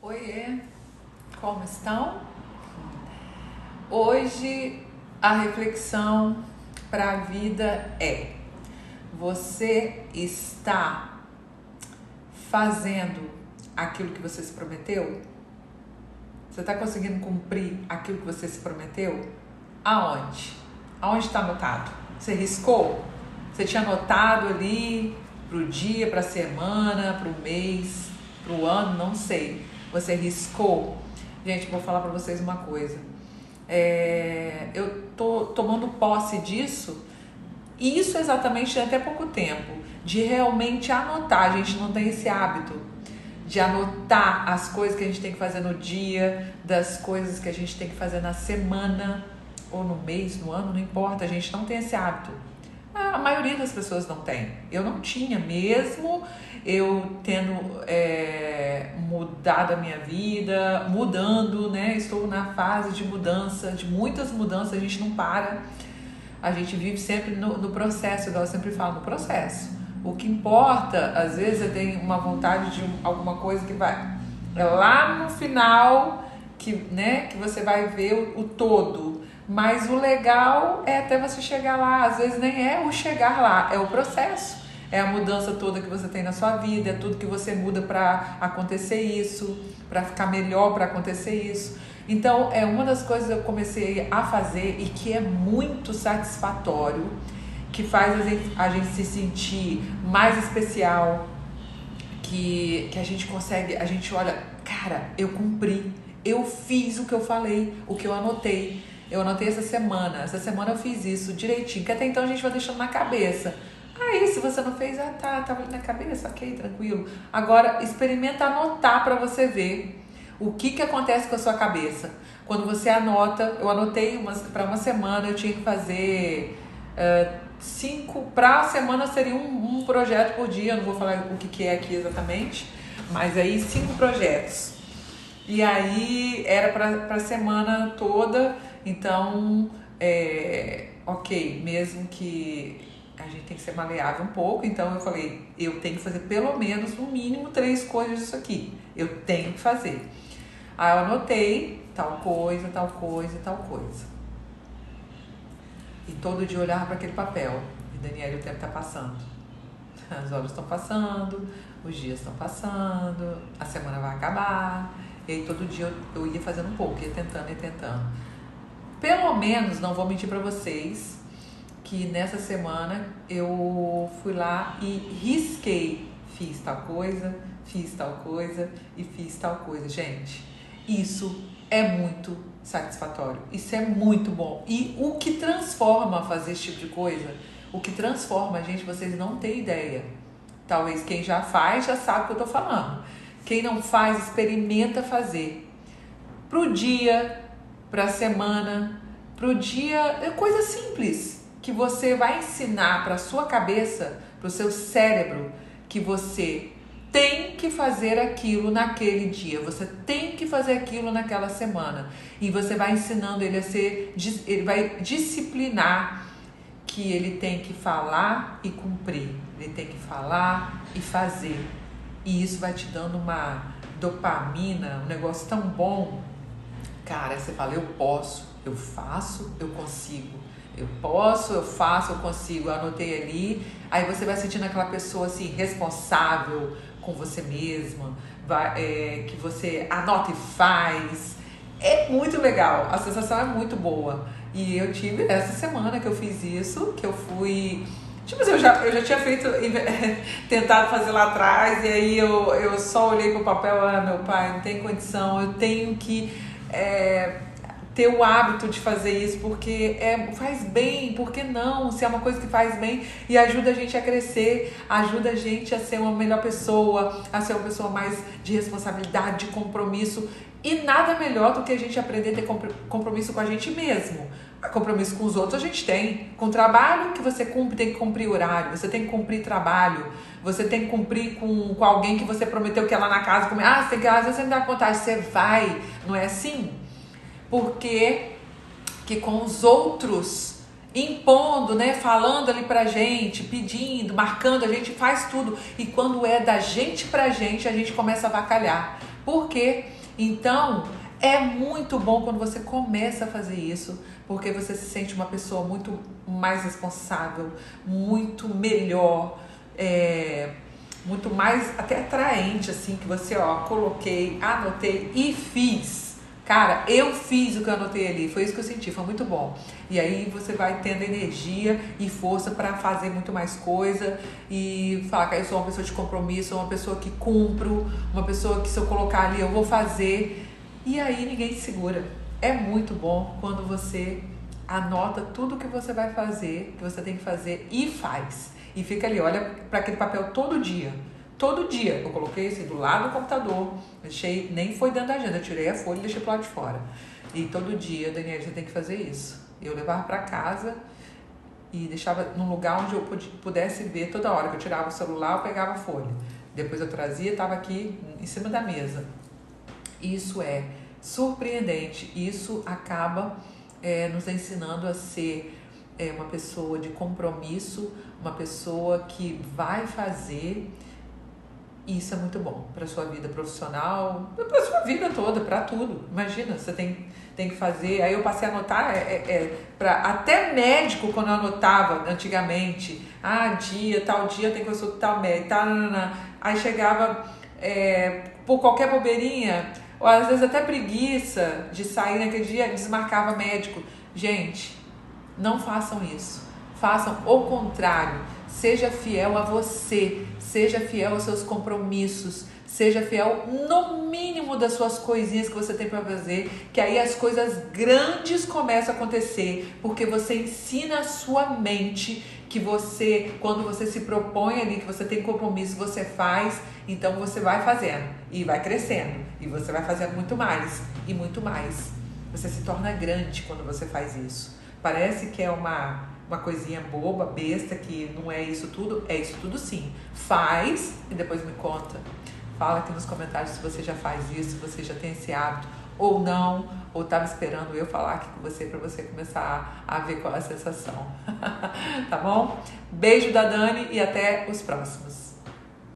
Oiê, como estão? Hoje a reflexão para a vida é: você está fazendo aquilo que você se prometeu? Você está conseguindo cumprir aquilo que você se prometeu? Aonde? Aonde está anotado? Você riscou? Você tinha anotado ali pro dia, pra semana, pro mês, pro ano, não sei. Você riscou? Gente, vou falar pra vocês uma coisa. Eu tô tomando posse disso, e isso exatamente tem até pouco tempo, de realmente anotar. A gente não tem esse hábito de anotar as coisas que a gente tem que fazer no dia, das coisas que a gente tem que fazer na semana, ou no mês, no ano, não importa, a gente não tem esse hábito. A maioria das pessoas não tem. Eu não tinha mesmo, eu tendo mudado a minha vida, mudando, né? Estou na fase de mudança, de muitas mudanças, a gente não para. A gente vive sempre no processo, igual eu sempre falo, no processo. O que importa, às vezes, é ter uma vontade de alguma coisa que vai lá no final, que você vai ver o todo. Mas o legal é até você chegar lá. Às vezes nem é o chegar lá, é o processo. É a mudança toda que você tem na sua vida, é tudo que você muda para acontecer isso, para ficar melhor para acontecer isso. Então, é uma das coisas que eu comecei a fazer e que é muito satisfatório, que faz a gente se sentir mais especial, que a gente consegue, a gente olha, cara, eu cumpri, eu fiz o que eu falei, o que eu anotei. Eu anotei essa semana eu fiz isso direitinho, que até então a gente vai deixando na cabeça. Aí, se você não fez, tava ali na cabeça, ok, tranquilo. Agora, experimenta anotar para você ver o que acontece com a sua cabeça. Quando você anota, eu anotei para uma semana, eu tinha que fazer 5, para a semana seria um projeto por dia, eu não vou falar o que é aqui exatamente, mas aí 5 projetos. E aí, era para a semana toda. Então, ok, mesmo que a gente tem que ser maleável um pouco, então eu falei, eu tenho que fazer pelo menos, no mínimo, 3 coisas disso aqui. Eu tenho que fazer. Aí eu anotei tal coisa, tal coisa, tal coisa. E todo dia eu olhava para aquele papel. E Daniela, o tempo está passando. As horas estão passando, os dias estão passando, a semana vai acabar. E aí todo dia eu ia fazendo um pouco, ia tentando. Pelo menos, não vou mentir pra vocês, que nessa semana eu fui lá e risquei. Fiz tal coisa e fiz tal coisa. Gente, isso é muito satisfatório. Isso é muito bom. E o que transforma fazer esse tipo de coisa, o que transforma a gente, vocês não têm ideia. Talvez quem já faz já sabe o que eu tô falando. Quem não faz, experimenta fazer. Pro dia, pra semana, pro dia, é coisa simples que você vai ensinar pra sua cabeça, pro seu cérebro, que você tem que fazer aquilo naquele dia, você tem que fazer aquilo naquela semana. E você vai ensinando ele ele vai disciplinar que ele tem que falar e cumprir, ele tem que falar e fazer. E isso vai te dando uma dopamina, um negócio tão bom. Cara, você fala, eu posso, eu faço, eu consigo. Eu posso, eu faço, eu consigo. Eu anotei ali. Aí você vai sentindo aquela pessoa assim, responsável com você mesma, que você anota e faz. É muito legal, a sensação é muito boa. E eu tive essa semana que eu fiz isso, que eu fui... Tipo assim, eu já tinha feito, tentado fazer lá atrás, e aí eu só olhei pro papel, meu pai, não tem condição, eu tenho que ter o hábito de fazer isso, porque faz bem, por que não? Se é uma coisa que faz bem e ajuda a gente a crescer, ajuda a gente a ser uma melhor pessoa, a ser uma pessoa mais de responsabilidade, de compromisso. E nada melhor do que a gente aprender a ter compromisso com a gente mesmo. Compromisso com os outros a gente tem. Com o trabalho que você cumpre, tem que cumprir horário. Você tem que cumprir trabalho. Você tem que cumprir com alguém que você prometeu que ia lá na casa comer. Você tem que ir lá, às vezes você me dá vontade, você vai. Não é assim? Porque que com os outros impondo, né, falando ali pra gente, pedindo, marcando, a gente faz tudo. E quando é da gente pra gente, a gente começa a avacalhar. Por quê? Então, é muito bom quando você começa a fazer isso, porque você se sente uma pessoa muito mais responsável, muito melhor, muito mais até atraente, assim, que você, coloquei, anotei e fiz. Cara, eu fiz o que eu anotei ali, foi isso que eu senti, foi muito bom. E aí você vai tendo energia e força para fazer muito mais coisa e falar que eu sou uma pessoa de compromisso, uma pessoa que cumpro, uma pessoa que se eu colocar ali eu vou fazer. E aí ninguém te segura. É muito bom quando você anota tudo que você vai fazer, que você tem que fazer e faz. E fica ali, olha para aquele papel todo dia. Todo dia. Eu coloquei assim do lado do computador, deixei, nem foi dentro da agenda, eu tirei a folha e deixei pro lado de fora. E todo dia, Daniela, você tem que fazer isso. Eu levava para casa e deixava num lugar onde eu pudesse ver toda hora que eu tirava o celular, eu pegava a folha. Depois eu trazia, estava aqui em cima da mesa. Isso é surpreendente. Isso acaba nos ensinando a ser uma pessoa de compromisso, uma pessoa que vai fazer. Isso é muito bom para sua vida profissional, para sua vida toda, para tudo. Imagina, você tem que fazer. Aí eu passei a anotar para até médico, quando eu anotava antigamente, tal dia tem que consultar o médico, aí chegava por qualquer bobeirinha, ou às vezes até preguiça de sair naquele dia, desmarcava médico. Gente, não façam isso. Façam o contrário. Seja fiel a você. Seja fiel aos seus compromissos. Seja fiel no mínimo das suas coisinhas que você tem para fazer. Que aí as coisas grandes começam a acontecer. Porque você ensina a sua mente que você, quando você se propõe ali, que você tem compromisso, você faz. Então você vai fazendo. E vai crescendo. E você vai fazendo muito mais. E muito mais. Você se torna grande quando você faz isso. Parece que é uma coisinha boba, besta, que não é isso tudo. É isso tudo sim. Faz e depois me conta. Fala aqui nos comentários se você já faz isso, se você já tem esse hábito ou não, ou estava esperando eu falar aqui com você para você começar a ver qual é a sensação. Tá bom? Beijo da Dani e até os próximos.